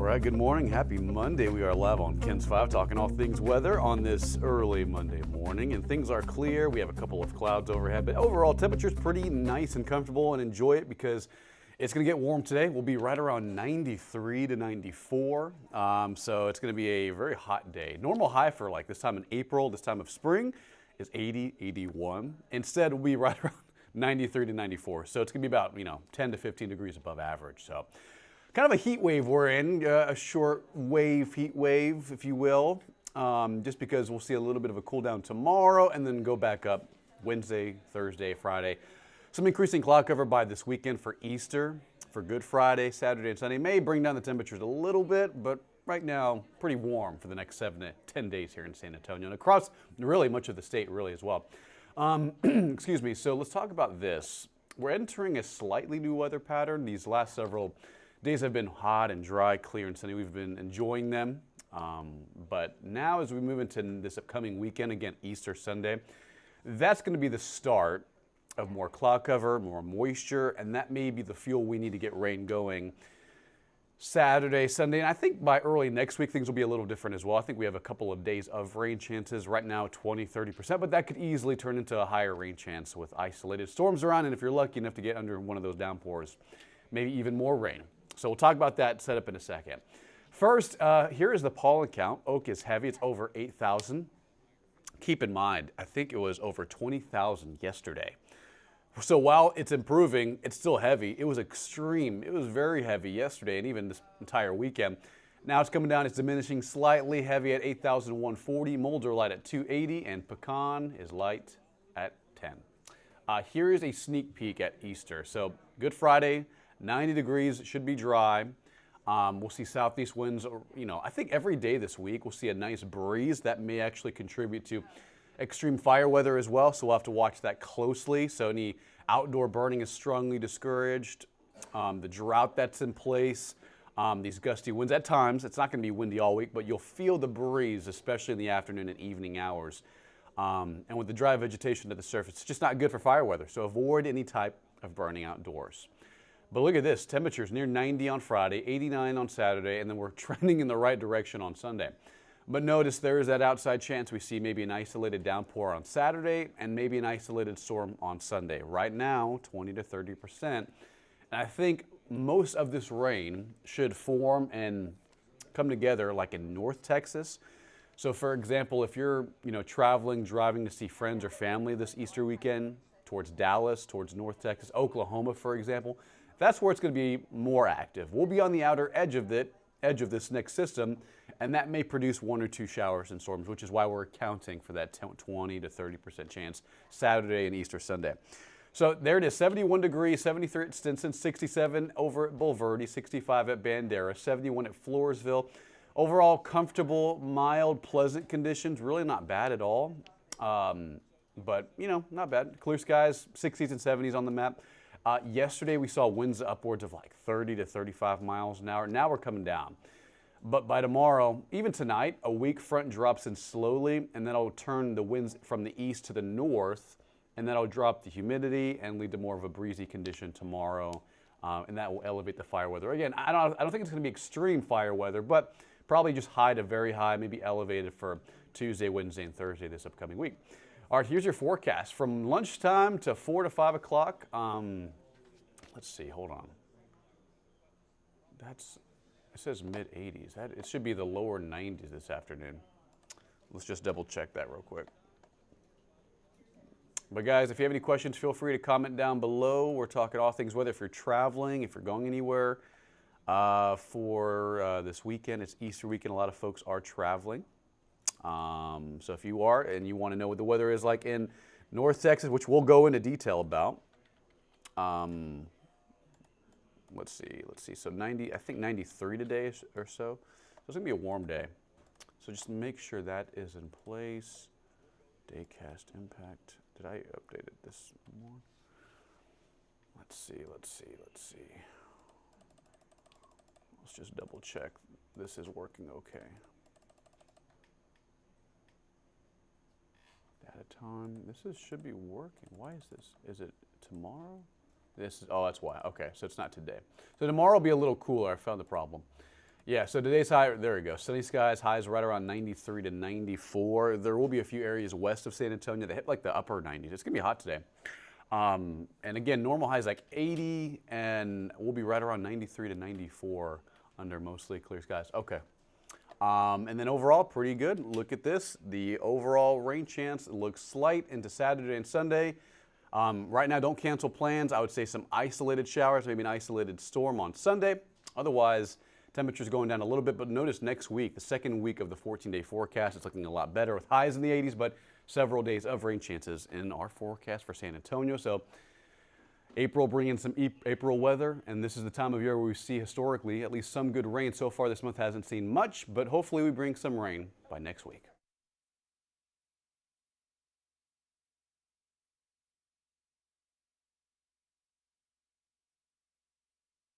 right, good morning. Happy Monday. We are live on Ken's 5 talking all things weather on this early Monday morning. And things are clear. We have a couple of clouds overhead, but overall temperature's pretty nice and comfortable, and enjoy it because it's going to get warm today. We'll be right around 93 to 94. So it's going to be a very hot day. Normal high for like this time in April, this time of spring, is 80, 81. Instead, we'll be right around 93 to 94. So it's going to be about, 10 to 15 degrees above average. So kind of a heat wave we're in, a short wave, heat wave, if you will, just because we'll see a little bit of a cool down tomorrow and then go back up Wednesday, Thursday, Friday. Some increasing cloud cover by this weekend for Easter, for Good Friday, Saturday, and Sunday. May bring down the temperatures a little bit, but right now pretty warm for the next 7 to 10 days here in San Antonio and across really much of the state really as well. Excuse me, so let's talk about this. We're entering a slightly new weather pattern. These last several days have been hot and dry, clear and sunny. We've been enjoying them. But now as we move into this upcoming weekend, again, Easter Sunday, that's going to be the start of more cloud cover, more moisture, and that may be the fuel we need to get rain going Saturday, Sunday. And I think by early next week, things will be a little different as well. I think we have a couple of days of rain chances. Right now, 20, 30%, but that could easily turn into a higher rain chance with isolated storms around. And if you're lucky enough to get under one of those downpours, maybe even more rain. So we'll talk about that setup in a second. First, here is the pollen count. Oak is heavy. It's over 8,000. Keep in mind, I think it was over 20,000 yesterday. So while it's improving, it's still heavy. It was extreme. It was very heavy yesterday and even this entire weekend. Now it's coming down. It's diminishing slightly, heavy at 8,140. Molds are light at 280, and pecan is light at 10. Here is a sneak peek at Easter. So Good Friday, 90 degrees, should be dry. We'll see southeast winds, I think every day this week we'll see a nice breeze that may actually contribute to extreme fire weather as well, so we'll have to watch that closely. So any outdoor burning is strongly discouraged. The drought that's in place, these gusty winds at times, it's not going to be windy all week, but you'll feel the breeze, especially in the afternoon and evening hours. And with the dry vegetation to the surface, it's just not good for fire weather, so avoid any type of burning outdoors. But look at this, temperatures near 90 on Friday, 89 on Saturday, and then we're trending in the right direction on Sunday. But notice there is that outside chance we see maybe an isolated downpour on Saturday and maybe an isolated storm on Sunday. Right now, 20 to 30%. And I think most of this rain should form and come together like in North Texas. So for example, if you're traveling, driving to see friends or family this Easter weekend towards Dallas, towards North Texas, Oklahoma, for example, that's where it's going to be more active. We'll be on the outer edge of this next system, and that may produce 1 or 2 showers and storms, which is why we're accounting for that 20 to 30% chance Saturday and Easter Sunday. So there it is, 71 degrees, 73 at Stinson, 67 over at Bulverde, 65 at Bandera, 71 at Floresville. Overall, comfortable, mild, pleasant conditions, really not bad at all. But, not bad. Clear skies, 60s and 70s on the map. Yesterday, we saw winds upwards of like 30 to 35 miles an hour. Now we're coming down. But by tomorrow, even tonight, a weak front drops in slowly, and that'll turn the winds from the east to the north, and that'll drop the humidity and lead to more of a breezy condition tomorrow, and that will elevate the fire weather. Again, I don't think it's going to be extreme fire weather, but probably just high to very high, maybe elevated for Tuesday, Wednesday, and Thursday this upcoming week. All right, here's your forecast. From lunchtime to 4 to 5 o'clock, let's see, hold on. It says mid-80s. It should be the lower 90s this afternoon. Let's just double check that real quick. But guys, if you have any questions, feel free to comment down below. We're talking all things weather. If you're traveling, if you're going anywhere for this weekend, it's Easter weekend. A lot of folks are traveling. So if you are and you want to know what the weather is like in North Texas, which we'll go into detail about, let's see. So 90, I think 93 today or so. It's going to be a warm day. So just make sure that is in place. Daycast impact. Did I update it this morning? Let's see. Let's just double check this is working okay. Data time. Should be working. Why is this? Is it tomorrow? Oh, that's why. Okay, so it's not today. So tomorrow will be a little cooler. I found the problem. Yeah, so today's high, there we go. Sunny skies, highs right around 93 to 94. There will be a few areas west of San Antonio that hit like the upper 90s. It's going to be hot today. And again, normal highs like 80, and we'll be right around 93 to 94 under mostly clear skies. Okay. And then overall, pretty good. Look at this. The overall rain chance looks slight into Saturday and Sunday. Right now, don't cancel plans. I would say some isolated showers, maybe an isolated storm on Sunday. Otherwise, temperatures going down a little bit, but notice next week, the second week of the 14-day forecast, it's looking a lot better with highs in the 80s, but several days of rain chances in our forecast for San Antonio. So April bringing some April weather, and this is the time of year where we see historically at least some good rain. So far this month hasn't seen much, but hopefully we bring some rain by next week.